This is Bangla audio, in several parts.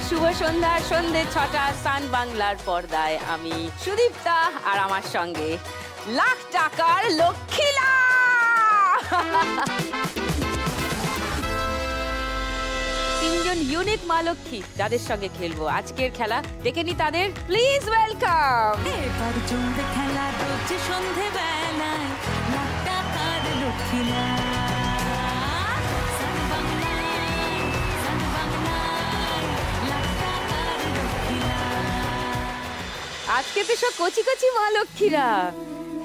শুভ সন্ধ্যা, সন্ধ্যে 6টা, সান বাংলার পর্দায় আমি সুদীপ্তা আর আমার সঙ্গে লাখ টাকার লক্ষ্মীলা। তিনজন ইউনিক মা লক্ষ্মী যাদের সঙ্গে খেলবো আজকের খেলা, দেখে নি তাদের। Please welcome. এবার জমবে খেলা রোজ সন্ধে বেলায়, লাখ টাকার লক্ষ্মীলা। আজকে তো সব কচি কচি মা লক্ষ্মীরা।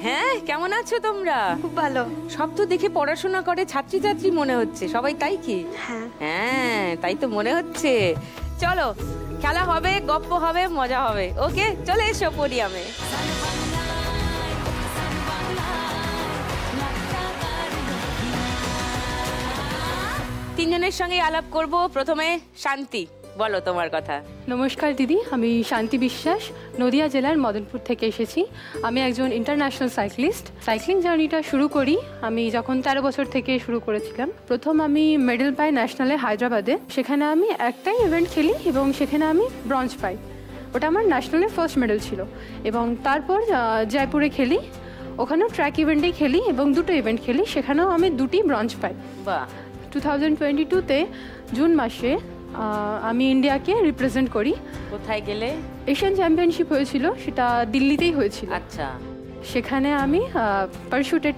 হ্যাঁ, কেমন আছো তোমরা? খুব ভালো। সব তো দেখে পড়াশোনা করে ছাত্রী ছাত্রী মনে হচ্ছে, সবাই তাই কি? হ্যাঁ, তাই তো মনে হচ্ছে। চলো খেলা হবে, গপ্প হবে, মজা হবে। ওকে, চলে এসো পোডিয়ামে। তিনজনের সঙ্গে আলাপ করব। প্রথমে শান্তি, বলো তোমার কথা। নমস্কার দিদি, আমি শান্তি বিশ্বাস, নদিয়া জেলার মদনপুর থেকে এসেছি। আমি একজন ইন্টারন্যাশনাল সাইক্লিস্ট। সাইক্লিং জার্নিটা শুরু করি আমি যখন 13 বছর থেকে শুরু করেছিলাম। প্রথম আমি মেডেল পাই ন্যাশনালে হায়দ্রাবাদে। সেখানে আমি একটাই ইভেন্ট খেলি এবং সেখানে আমি ব্রঞ্জ পাই। ওটা আমার ন্যাশনালের ফার্স্ট মেডেল ছিল। এবং তারপর জয়পুরে খেলি, ওখানেও ট্র্যাক ইভেন্টেই খেলি এবং দুটো ইভেন্ট খেলি, সেখানেও আমি দুটি ব্রঞ্জ পাই। বাহ। 2022-তে জুন মাসে আমি ইন্ডিয়াকে রিপ্রেজেন্ট করি। কোথায় গেলে? এশিয়ান চ্যাম্পিয়নশিপ হয়েছিল, সেটা দিল্লিতেই হয়েছিল। আচ্ছা। সেখানে আমি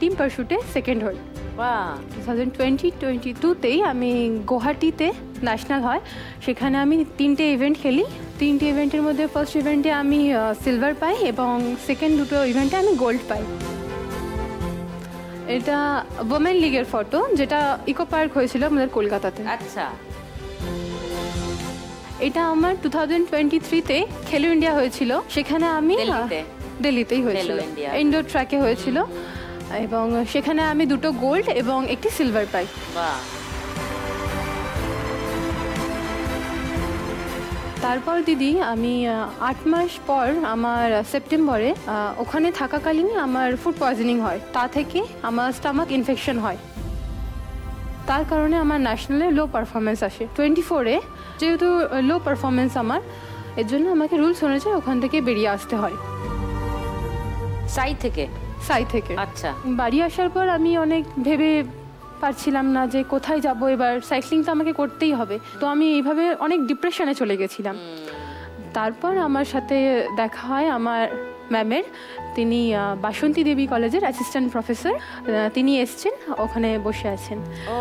টিম পারশুটে সেকেন্ড হই। বাহ। 2022-তেই আমি গুয়াহাটিতে ন্যাশনাল হয়, সেখানে আমি 3টে ইভেন্ট খেলি। 3টে ইভেন্টের মধ্যে ফার্স্ট ইভেন্টে আমি সিলভার পাই এবং সেকেন্ড দুটো ইভেন্টে আমি গোল্ড পাই। এটা ওমেন লিগের ফটো, যেটা ইকো পার্ক হয়েছিল আমাদের কলকাতাতে। আচ্ছা। এটা আমার 2023-তে খেলো ইন্ডিয়া হয়েছিল, সেখানে আমি দিল্লিতেই হয়েছিল, ইনডোর ট্র্যাকে হয়েছিল এবং সেখানে আমি দুটো গোল্ড এবং একটি সিলভার পাই। বাহ। তারপর দিদি আমি 8 মাস পর আমার সেপ্টেম্বরে ওখানে থাকাকালীন আমার ফুড পয়জনিং হয়, তা থেকে আমার স্টমাক ইনফেকশন হয়। তার কারণে আমার ন্যাশনালে লো পারফরমেন্স আসে। 24-এ যেহেতু লো পারফরমেন্স আমার, এর জন্য আমাকে রুলস অনুযায়ী ওখান থেকে বেরিয়ে আসতে হয়। সাই থেকে। আচ্ছা। বাড়ি আসার পর আমি অনেক ভেবে পারছিলাম না যে কোথায় যাব, এবার সাইক্লিং তো আমাকে করতেই হবে। তো আমি এইভাবে অনেক ডিপ্রেশনে চলে গেছিলাম। তারপর আমার সাথে দেখা হয় আমার ম্যামের, তিনি বাসন্তী দেবী কলেজের অ্যাসিস্ট্যান্ট প্রফেসর, তিনি এসছেন, ওখানে বসে আছেন। ও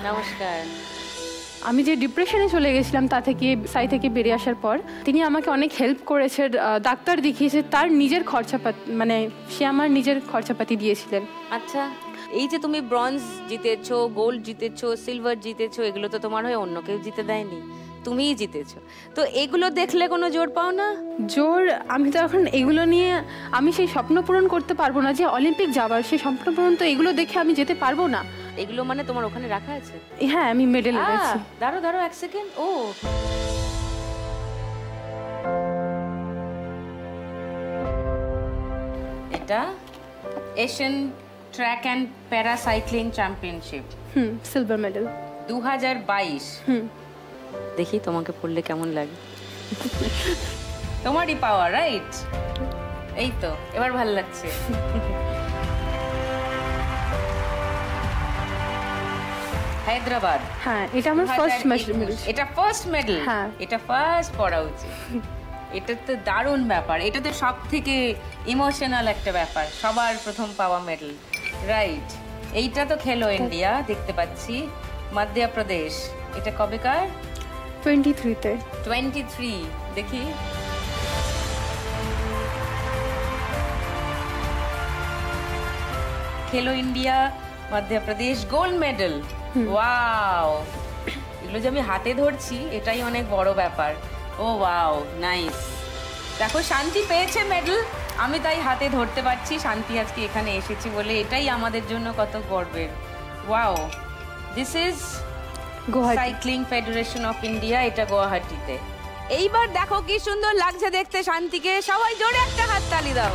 নমস্কার। আমি যে ডিপ্রেশনে চলে গেছিলাম তা থেকে, সাই থেকে বেরিয়ে আসার পর তিনি আমাকে অনেক হেল্প করেছে, ডাক্তার দেখিয়েছে, তার নিজের খরচাপাতি, মানে সে আমার নিজের খরচাপাতি দিয়েছিলেন। আচ্ছা, এই যে তুমি ব্রঞ্জ জিতেছো, গোল্ড জিতেছো, সিলভার জিতেছো, এগুলো তো তোমার হয়ে অন্য কেউ জিতে দেয়নি, তুমিই জিতেছো। তো এগুলো দেখলে কোনো জোর পাও না? জোর, আমি তো এখন এগুলো নিয়ে আমি সেই স্বপ্ন পূরণ করতে পারবো না যে অলিম্পিক যাবার, সেই স্বপ্ন পূরণ তো এগুলো দেখে আমি যেতে পারবো না। এগুলো মানে তোমার ওখানে রাখা আছে? হ্যাঁ, আমি মেডেল এনেছি। দাঁড়ো 1 সেকেন্ড। ও এটা Asian track and paracycling championship. Silver medal 2022। দেখি তোমাকে পড়লে কেমন লাগে। তোমারই পাওয়া, রাইট? এই তো, এবার ভালো লাগছে। হায়দ্রাবাদ। হ্যাঁ, এটা আমার ফার্স্ট মেডেল। এটা ফার্স্ট মেডেল? হ্যাঁ, এটা ফার্স্ট পড়া উচিত। এটা তো দারুণ ব্যাপার, এটা তো সব থেকে ইমোশনাল একটা ব্যাপার, সবার প্রথম পাওয়া মেডেল, রাইট? এইটা তো খেলো ইন্ডিয়া দেখতে পাচ্ছি, মধ্যপ্রদেশ। এটা কবেকার? 23-তে। 23, দেখি। খেলো India Madhya Pradesh, gold medal. Wow, এগুলো যে আমি হাতে ধরছি এটাই অনেক বড় ব্যাপার। ও ওয়াও, নাইস। দেখো, শান্তি পেয়েছে মেডেল, আমি তাই হাতে ধরতে পারছি। শান্তি আজকে এখানে এসেছি বলে, এটাই আমাদের জন্য কত গর্বের। Wow, this is cycling federation of India, এটা গুয়াহাটিতে। এইবার দেখো কি সুন্দর লাগছে দেখতে শান্তিকে, সবাই জোরে একটা হাততালি দাও।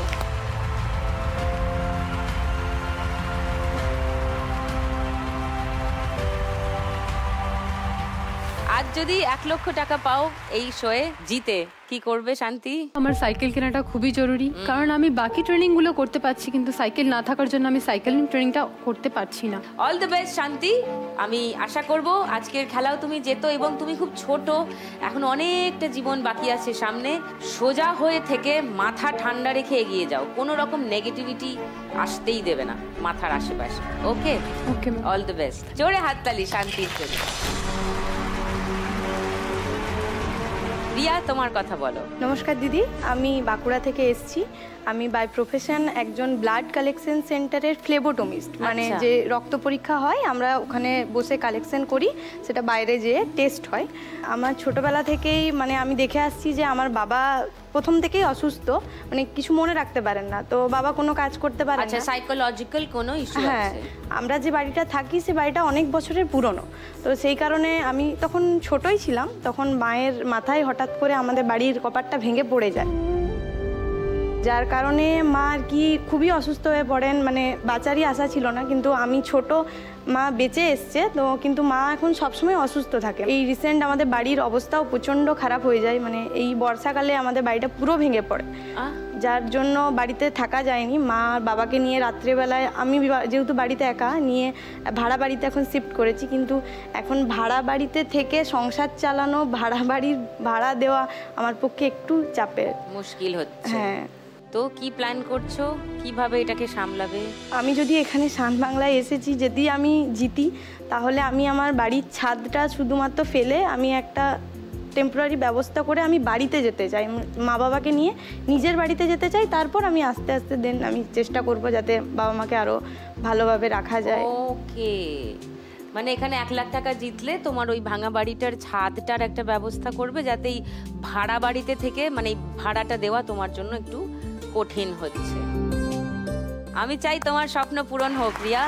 আজ যদি 1 লক্ষ টাকা পাও এই শোয়ে জিতে, কি করবে শান্তি? আমার সাইকেল কেনাটা খুবই জরুরি, কারণ আমি বাকি ট্রেনিং গুলো করতে পারছি, কিন্তু সাইকেল না থাকার জন্য আমি সাইকেলিং ট্রেনিংটা করতে পারছি না। অল দ্য বেস্ট শান্তি। আমি আশা করব আজকের খেলাও তুমি যেতো, এবং তুমি খুব ছোট, এখন অনেকটা জীবন বাকি আছে সামনে। সোজা হয়ে থেকে মাথা ঠান্ডা রেখে এগিয়ে যাও, কোনো রকম নেগেটিভিটি আসতেই দেবে না মাথার আশেপাশে। ওকে ওকে, অল দ্য বেস্ট। জোরে হাততালি শান্তির জন্য। রিয়া, তোমার কথা বলো। নমস্কার দিদি, আমি বাঁকুড়া থেকে এসেছি। আমি বাই প্রফেশন একজন ব্লাড কালেকশন সেন্টারের ফ্লেবোটমিস্ট, মানে যে রক্ত পরীক্ষা হয় আমরা ওখানে বসে কালেকশন করি, সেটা বাইরে যেয়ে টেস্ট হয়। আমার ছোটবেলা থেকেই মানে আমি দেখে আসছি যে আমার বাবা প্রথম থেকেই অসুস্থ, মানে কিছু মনে রাখতে পারেন না, তো বাবা কোনো কাজ করতে পারে না। আচ্ছা, সাইকোলজিক্যাল কোনো ইস্যু আছে? হ্যাঁ, আমরা যে বাড়িটা থাকি সে বাড়িটা অনেক বছরের পুরনো, তো সেই কারণে আমি তখন ছোটই ছিলাম, তখন মায়ের মাথায় হঠাৎ করে আমাদের বাড়ির কপাটটা ভেঙে পড়ে যায়, যার কারণে মা আর কি খুবই অসুস্থ হয়ে পড়েন। মানে বাঁচারই আশা ছিল না, কিন্তু আমি ছোট, মা বেঁচে এসছে তো, কিন্তু মা এখন সবসময় অসুস্থ থাকে। এই রিসেন্ট আমাদের বাড়ির অবস্থাও প্রচণ্ড খারাপ হয়ে যায়, মানে এই বর্ষাকালে আমাদের বাড়িটা পুরো ভেঙে পড়ে, যার জন্য বাড়িতে থাকা যায়নি। মা আর বাবাকে নিয়ে রাত্রেবেলায়, আমি যেহেতু বাড়িতে একা, নিয়ে ভাড়া বাড়িতে এখন শিফট করেছি, কিন্তু এখন ভাড়া বাড়িতে থেকে সংসার চালানো, ভাড়া বাড়ির ভাড়া দেওয়া আমার পক্ষে একটু চাপের, মুশকিল হচ্ছে। হ্যাঁ, তো কি প্ল্যান করছো, কিভাবে এটাকে সামলাবে? আমি যদি এখানে শান বাংলায় এসেছি, যদি আমি জিতি তাহলে আমি আমার বাড়ির ছাদটা শুধুমাত্র ফেলে আমি একটা টেম্পোরারি ব্যবস্থা করে আমি বাড়িতে যেতে চাই, মা বাবাকে নিয়ে নিজের বাড়িতে যেতে চাই। তারপর আমি আস্তে আস্তে দেন আমি চেষ্টা করব যাতে বাবা মাকে আরও ভালোভাবে রাখা যায়। ওকে, মানে এখানে 1 লাখ টাকা জিতলে তোমার ওই ভাঙা বাড়িটার ছাদটার একটা ব্যবস্থা করবে, যাতে এই ভাড়া বাড়িতে থেকে মানে ভাড়াটা দেওয়া তোমার জন্য একটু কঠিন হচ্ছে। আমি চাই তোমার স্বপ্ন পূরণ হোক রিয়া।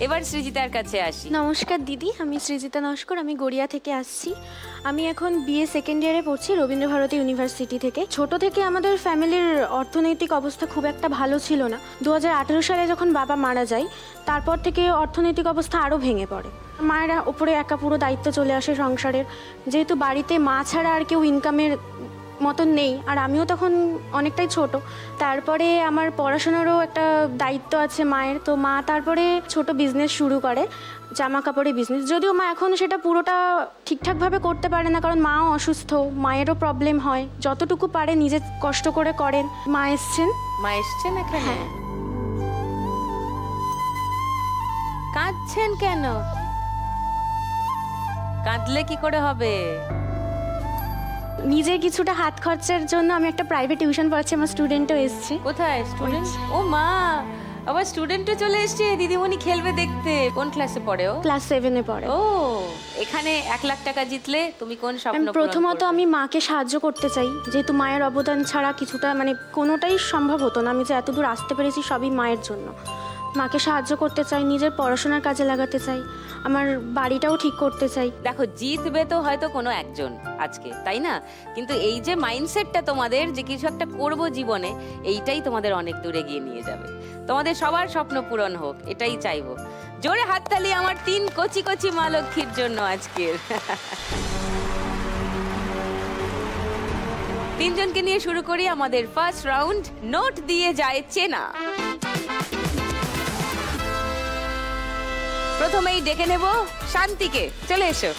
এবার সৃজিতার কাছে আসি। নমস্কার দিদি, আমি সৃজিতা নস্কর, আমি গড়িয়া থেকে আসছি। আমি এখন বিএ সেকেন্ড ইয়ারে পড়ছি রবীন্দ্রভারতী ইউনিভার্সিটি থেকে। ছোট থেকে আমাদের ফ্যামিলির অর্থনৈতিক অবস্থা খুব একটা ভালো ছিল না। 2018 সালে যখন বাবা মারা যায়, তারপর থেকে অর্থনৈতিক অবস্থা আরও ভেঙে পড়ে। মায়েরা ওপরে একা পুরো দায়িত্ব চলে আসে সংসারের, যেহেতু বাড়িতে মা ছাড়া আর কেউ ইনকামের মতন নেই, আর আমিও তখন অনেকটাই ছোট। তারপরে আমার পড়াশোনারও একটা দায়িত্ব আছে মায়ের, তো মা তারপরে ছোট বিজনেস শুরু করে, জামা কাপড়ের বিজনেস। যদিও মা এখন সেটা পুরোটা ঠিকঠাকভাবে করতে পারে না, কারণ মাও অসুস্থ, মায়েরও প্রবলেম হয়। যতটুকু পারে নিজে কষ্ট করে করেন। মা এসছেন এখানে? হ্যাঁ। কাঁদছেন কেন? কাঁদলে কি করে হবে? নিজের কিছুটা হাত খরচের জন্য আমি একটা প্রাইভেট টিউশন পড়াচ্ছি, আমার স্টুডেন্টও এসছে। কোথায় স্টুডেন্ট? ও মা, আবার স্টুডেন্টও চলে এসছে, দিদিমণি খেলবে দেখতে। কোন ক্লাসে পড়ে ও? ক্লাস 7-এ পড়ে। ও, এখানে 1 লাখ টাকা জিতলে তুমি কোন স্বপ্ন পূরণ প্রথমত করবে? আমি মাকে সাহায্য করতে চাই, যেহেতু মায়ের অবদান ছাড়া কিছুটা মানে কোনোটাই সম্ভব হতো না। আমি যে এতদূর আসতে পেরেছি সবই মায়ের জন্য। মাকে সাহায্য করতে চাই, নিজের পড়াশোনার কাজে লাগাতে চাই, আমার বাড়িটাও ঠিক করতে চাই। দেখো, জিতবে তো হয়তো কোনো একজন আজকে, তাই না? কিন্তু এই যে মাইন্ডসেটটা তোমাদের, যে কিছু একটা করব জীবনে, এইটাই তোমাদের অনেক দূরে গিয়ে নিয়ে যাবে। তোমাদের সবার স্বপ্ন পূরণ হোক, এটাই চাইবো। জোরে হাততালি আমার 3 কচি কচি মা লক্ষ্মীর জন্য আজকের। 3 জনকে নিয়ে শুরু করি আমাদের ফার্স্ট রাউন্ড। নোট দিয়ে যায় চেনা। প্রথমেই ডেকে নেব শান্তিকে, চলে এসো।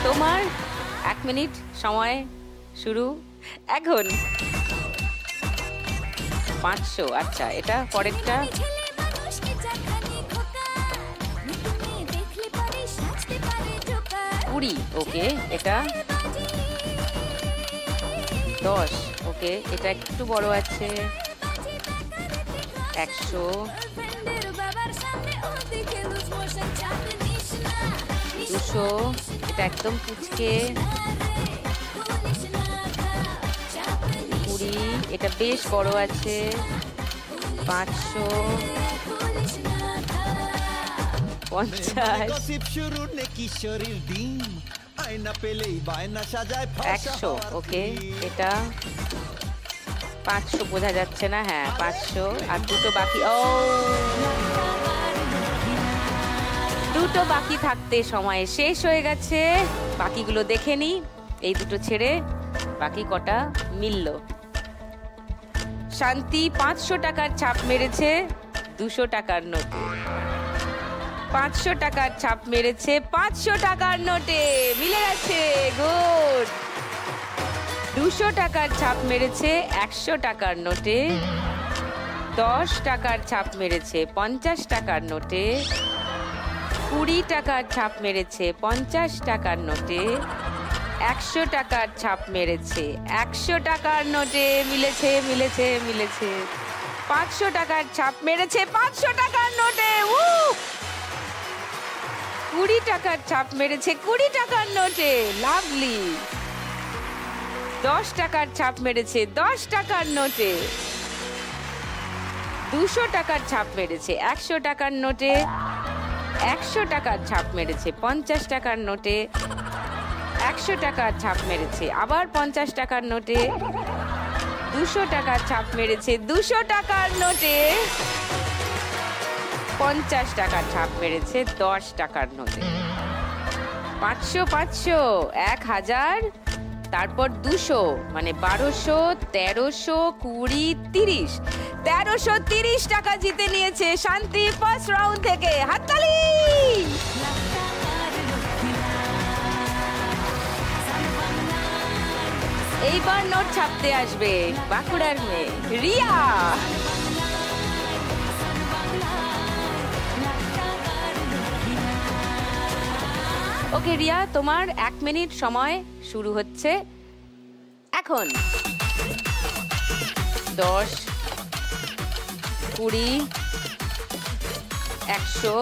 তোমার 1 মিনিট সময় শুরু এখন। 500। আচ্ছা, এটা পরেরটা। 20। ওকে, এটা 10। ওকে, এটা একটু বড় আছে। 100। 200। এটা একদম পুচকে। 20। এটা বেশ বড় আছে। 500। 50। 100। ওকে, এটা 500 বোঝা যাচ্ছে না, হ্যাঁ 500, আর দুটো বাকি। ও, দুটো বাকি থাকতে সময় শেষ হয়ে গেছে। বাকিগুলো দেখে নি, এই দুটো ছেড়ে বাকি কটা মিলল। শান্তি 500 টাকার ছাপ মেরেছে 200 টাকার নোটে। 500 টাকার ছাপ মেরেছে 500 টাকার নোটে, মিলে গেছে, গুড। 200 টাকার ছাপ মেরেছে 100 টাকার নোটে। 10 টাকার ছাপ মেরেছে 50 টাকার নোটে। 20 টাকার ছাপ মেরেছে 50 টাকার নোটে। 100 টাকার ছাপ মেরেছে 100 টাকার নোটে, মিলেছে মিলেছে মিলেছে। 500 টাকার ছাপ মেরেছে 500 টাকার নোটে। 20 টাকার ছাপ মেরেছে 20 টাকার নোটে, লাভলি। 10 টাকার ছাপ মেরেছে 10 টাকার নোটে। 200 টাকার ছাপ মেরেছে 100 টাকার নোটে। 100 টাকার ছাপ মেরেছে 50 টাকার নোটে। 100 টাকার ছাপ মেরেছে আবার 50 টাকার নোটে। 200 টাকার ছাপ মেরেছে 200 টাকার নোটে। 50 টাকার ছাপ মেরেছে 10 টাকার নোটে। 500 500, 1000, তারপর 200, মানে 1200, 1300, 20, 30। 1330 টাকা জিতে নিয়েছে শান্তি ফার্স্ট রাউন্ড থেকে, হাততালি। এইবার নোট ছাপতে আসবে বাঁকুড়ার মেয়ে রিয়া। ওকে রিয়া, তোমার 1 মিনিট সময় শুরু হচ্ছে এখন। 10, 20, 100,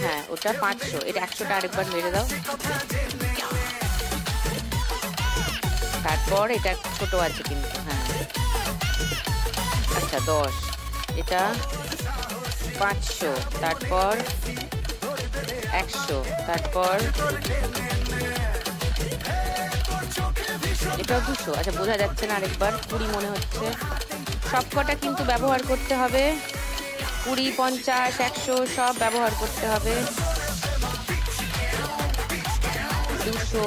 হ্যাঁ ওটা 500, এটা 100টা আরেকবার মেরে দাও। তারপর এটা ছোট আছে কিন্তু, হ্যাঁ আচ্ছা 10, এটা 500, তারপর 100, তারপর এটা 200, আচ্ছা বোঝা যাচ্ছে না, আরেকবার। 20 মনে হচ্ছে, সবকটা কিন্তু ব্যবহার করতে হবে। 20, 50, 100 সব ব্যবহার করতে হবে। 200,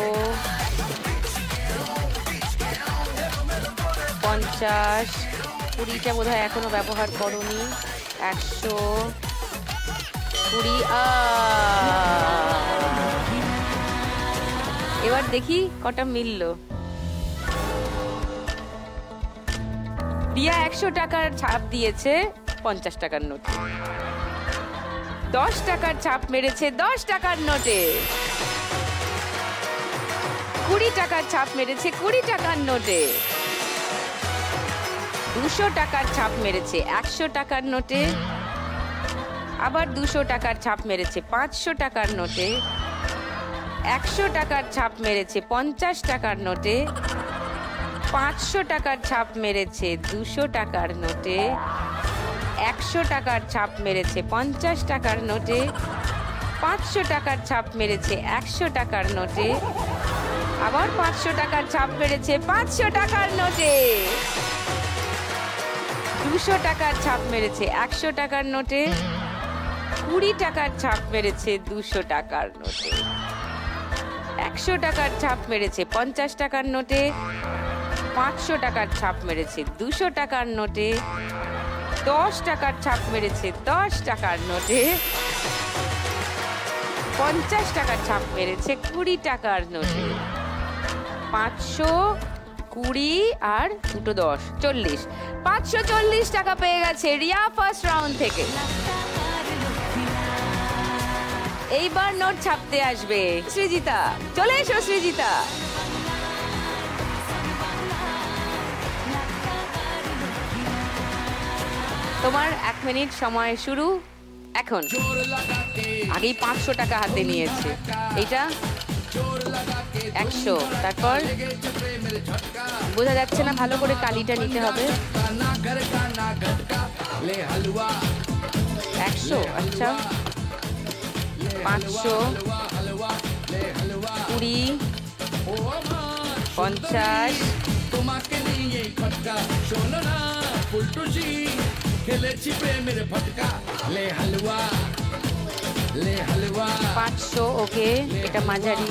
50, 20টা বোধহয় এখনো ব্যবহার করোনি। 100, 20, এবার দেখি কটা মিললো। রিয়া 100 টাকার ছাপ দিয়েছে 50 টাকার নোটে। 10 টাকার ছাপ মেরেছে 10 টাকার নোটে। 20 টাকার ছাপ মেরেছে 20 টাকার নোটে। 200 টাকার ছাপ মেরেছে 100 টাকার নোটে। আবার 200 টাকার ছাপ মেরেছে 500 টাকার নোটে। 100 টাকার ছাপ মেরেছে 50 টাকার নোটে। 500 টাকার ছাপ মেরেছে 200 টাকার নোটে। 100 টাকার ছাপ মেরেছে 50 টাকার নোটে। 500 টাকার ছাপ মেরেছে 100 টাকার নোটে। আবার 500 টাকার ছাপ মেরেছে 500 টাকার নোটে। 200 টাকার ছাপ মেরেছে 100 টাকার নোটে। 20 টাকার ছাপ মেরেছে 200 টাকার নোটে। 100 টাকার ছাপ মেরেছে 50 টাকার নোটে। 500 টাকার ছাপ মেরেছে 200 টাকার নোটে। 10 টাকার ছাপ মেরেছে 10 টাকার নোটে। 50 টাকার ছাপ মেরেছে 20 টাকার নোটে। 500, 20 আর দুটো 10, 40। 540 টাকা পেয়ে গেছে রিয়া ফার্স্ট রাউন্ড থেকে। এইবার নোট ছাপতে আসবে সৃজিতা, চলে এসো সৃজিতা। তোমার 1 মিনিট সময় শুরু এখন। আগেই 500 টাকা হাতে নিয়েছে, এইটা 100, তারপর বোঝা যাচ্ছে না ভালো করে, কালিটা নিতে হবে। 100, আচ্ছা 500, 20, 50, তোমাকে নিয়ে খটকা শোনো না ফুলটুসি খেলেছি প্রেমের ফটকা লে হালুয়া 500, ওকে, এটা মাঝারি,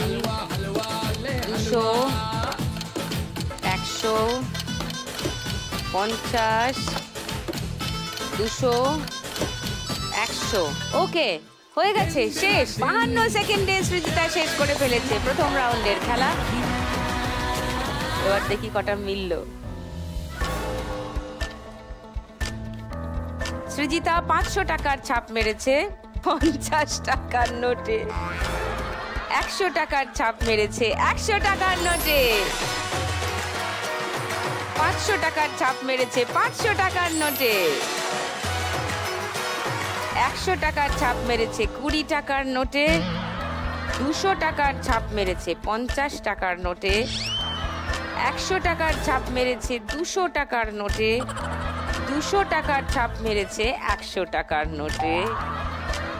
200, 100, 50, 200, 100, ওকে, হয়ে গেছে, শেষ। 52 সেকেন্ডে সৃজিতা শেষ করে ফেলেছে প্রথম রাউন্ডের খেলা। এবার দেখি কটা মিলল। সৃজিতা 500 টাকার ছাপ মেরেছে 50 টাকার নোটে, 100 টাকার ছাপ মেরেছে 100 টাকার নোটে, 500 টাকার ছাপ মেরেছে 500 টাকার নোটে, 100 টাকার ছাপ মেরেছে 20 টাকার নোটে, 200 টাকার ছাপ মেরেছে 50 টাকার নোটে, 100 টাকার ছাপ মেরেছে 200 টাকার নোটে, 200 টাকার ছাপ মেরেছে 100 টাকার নোটে,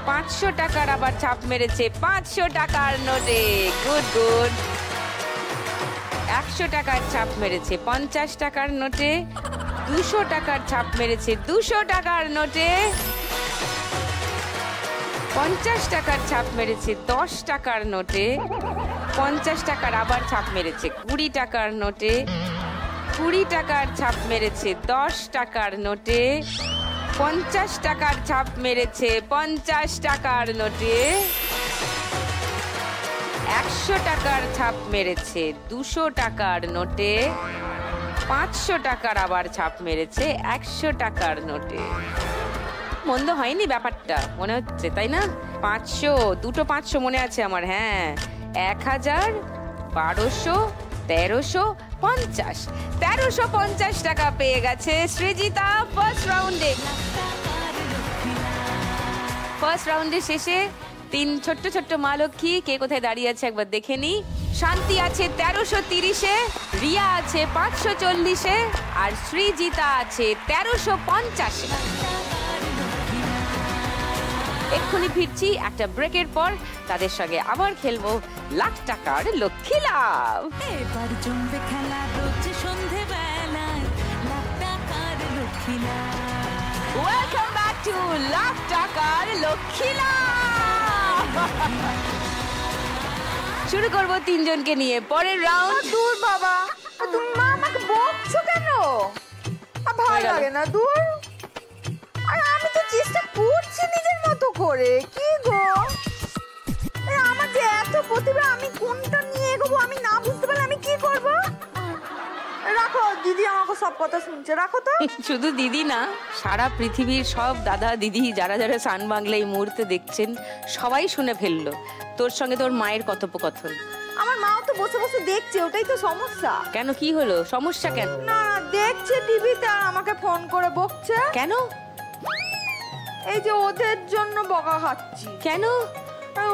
500 টাকার আবার ছাপ মেরেছে 500 টাকার নোটে, গুড গুড। 100 টাকার ছাপ মেরেছে 50 টাকার নোটে, 200 টাকার ছাপ মেরেছে 200 টাকার নোটে, 50 টাকার ছাপ মেরেছে 10 টাকার নোটে, 50 টাকার আবার ছাপ মেরেছে 20 টাকার নোটে, 20 টাকার ছাপ মেরেছে 10 টাকার নোটে, 50 টাকার ছাপ মেরেছে 50 টাকার নোটে, 100 টাকার ছাপ মেরেছে 200 টাকার নোটে, 500 টাকার আবার ছাপ মেরেছে 100 টাকার নোটে। মন্দ হয়নি ব্যাপারটা, মনে হচ্ছে, তাই না? 500, দুটো 500 মনে আছে আমার, হ্যাঁ। 1000, 1200, 1350, 1350 টাকা পেয়ে গেছে সৃজিতা ফার্স্ট রাউন্ডে। ফার্স্ট রাউন্ডের শেষে 3 ছোট্ট ছোট্ট মা লক্ষ্মী কে কোথায় দাঁড়িয়ে আছে একবার দেখে নি। শান্তি আছে 1330-এ, রিয়া আছে 540-এ, আর সৃজিতা আছে 1350-এ। এক্ষুনি ফিরছি একটা ব্রেকের পর, তাদের সঙ্গে আবার খেলবো লাখ টাকার লক্ষ্মী লাভ। এবার জমবে খেলা রোজ সন্ধেবেলায় লাখ টাকার লক্ষ্মী লাভ। ওয়েলকাম ব্যাক টু লাখ টাকার লক্ষ্মী লাভ। শুরু করবো 3 জনকে নিয়ে পরের রাউন্ড। দূর বাবা, তুমি মা আমাকে বকছো কেন? ভালো লাগে না, দূর। আর আমি তো চেষ্টা করছি নিজের মতো করে, কি গো? আমার যে এত প্রতিভা, আমি কোনটা নিয়ে এগোবো আমি না বুঝতে পারলে আমি কি করব? রাখো, দিদি আমাকে সব কথা শুনছে, রাখো তো। শুধু দিদি না, সারা পৃথিবীর সব দাদা দিদি যারা যারা সান বাংলা এই মুহূর্তে দেখছেন সবাই শুনে ফেললো তোর সঙ্গে তোর মায়ের কথোপকথন। আমার মাও তো বসে বসে দেখছে, ওটাই তো সমস্যা। কেন, কি হলো? সমস্যা কেন? না দেখছে টিভিতে আর আমাকে ফোন করে বকছে। কেন? এই যে ওদের জন্য বকা খাচ্ছি। কেন?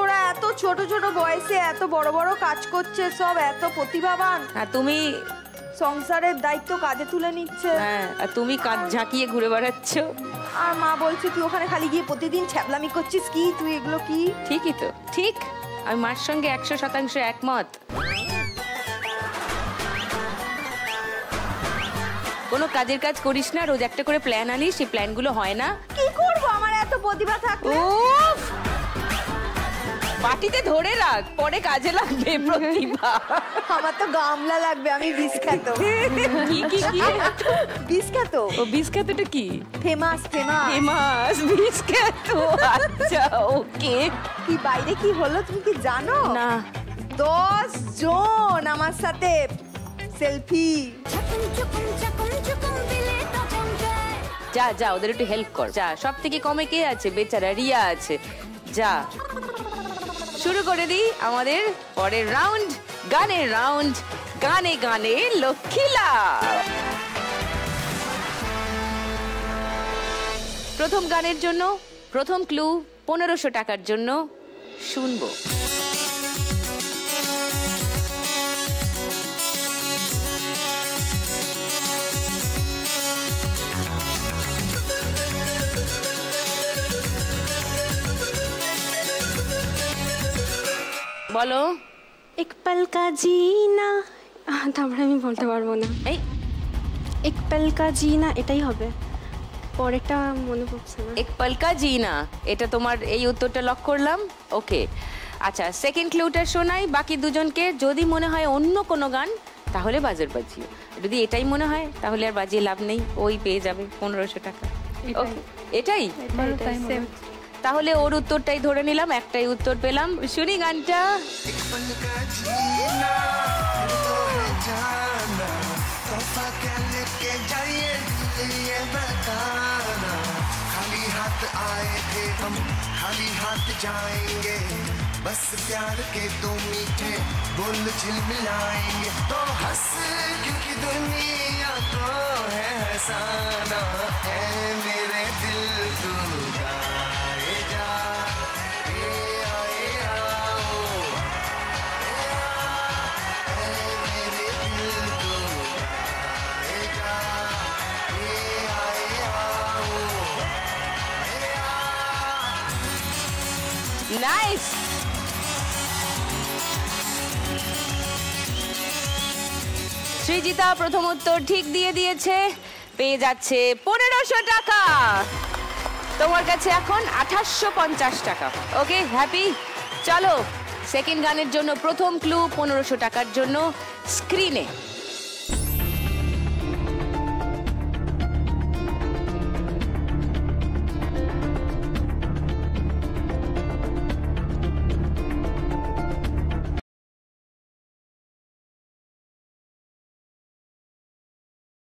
ওরা এত ছোট ছোট বয়সে এত বড় বড় কাজ করছে, সব এত প্রতিভাবান, আর তুমি সংসারের দায়িত্ব কাঁধে তুলে নিচ্ছে। হ্যাঁ, আর তুমি কাঁধ ঝাঁকিয়ে ঘুরে বেড়াচ্ছ। আর মা বলছে তুই ওখানে খালি গিয়ে প্রতিদিন ছ্যাবলামি করছিস, কি তুই এগুলো কি? ঠিকই তো, ঠিক। আমি মার সঙ্গে 100% একমত। কোনো কাজের কাজ করিস না, রোজ একটা করে প্ল্যান আনিস, সেই প্ল্যানগুলো হয় না। কি করব আমার এত প্রতিভা থাকলে? উফ! পাটিতে ধরে রাখ, পরে কাজে লাগবে প্রতিভা। আমার তো গামলা লাগবে, আমি বিস্খ্যাত। কি কি কি? বিস্খ্যাত। ও বিস্কুটটা কি? Famous famous famous biscuit. আচ্ছা, ওকে। কি বাইরে কি হলো তুমি কি জানো? না। 10 জন আমার সাথে সেলফি। যা যা, ওদের একটু হেল্প কর, যা। সব থেকে কমে কে আছে? বেচারা রিয়া আছে, যা। শুরু করে দিই আমাদের পরের রাউন্ড, গানের রাউন্ড। গানে গানে লক্ষ্মী লাভ। প্রথম গানের জন্য প্রথম ক্লু 1500 টাকার জন্য শুনবো। বলো। এক পল কা জিনা তারপরে আমি বলতে পারবো না। এই এক পেলকা জি না, এটাই হবে। পরেরটা মনে পড়ছে না। এক পলকা জি না, এটা তোমার এই উত্তরটা লক করলাম। ওকে, আচ্ছা সেকেন্ড ক্লুটা শোনাই বাকি দুজনকে। যদি মনে হয় অন্য কোনো গান তাহলে বাজার বাজিও, যদি এটাই মনে হয় তাহলে আর বাজিয়ে লাভ নেই, ওই পেয়ে যাবে 1500 টাকা। ওকে, এটাই তাহলে ওর উত্তরটাই ধরে নিলাম, একটাই উত্তর পেলাম। শুনি গানটা। खाली हाथ आए थे हम, खाली हाथ जाएंगे, बस प्यार के दो मीठे बोल झिलमिलाएंगे। तो हंस क्योंकि दुनिया को है हंसाना, है मेरे दिल तू गाए जा, ए आए आओ, है मेरे दिल तू गाए जा, ए आए आओ। নাইস, সৃজিতা প্রথম উত্তর ঠিক দিয়ে দিয়েছে, পেয়ে যাচ্ছে 1500 টাকা। তোমার কাছে এখন 2850 টাকা। ওকে, হ্যাপি? চলো সেকেন্ড গানের জন্য প্রথম ক্লু 1500 টাকার জন্য স্ক্রিনে।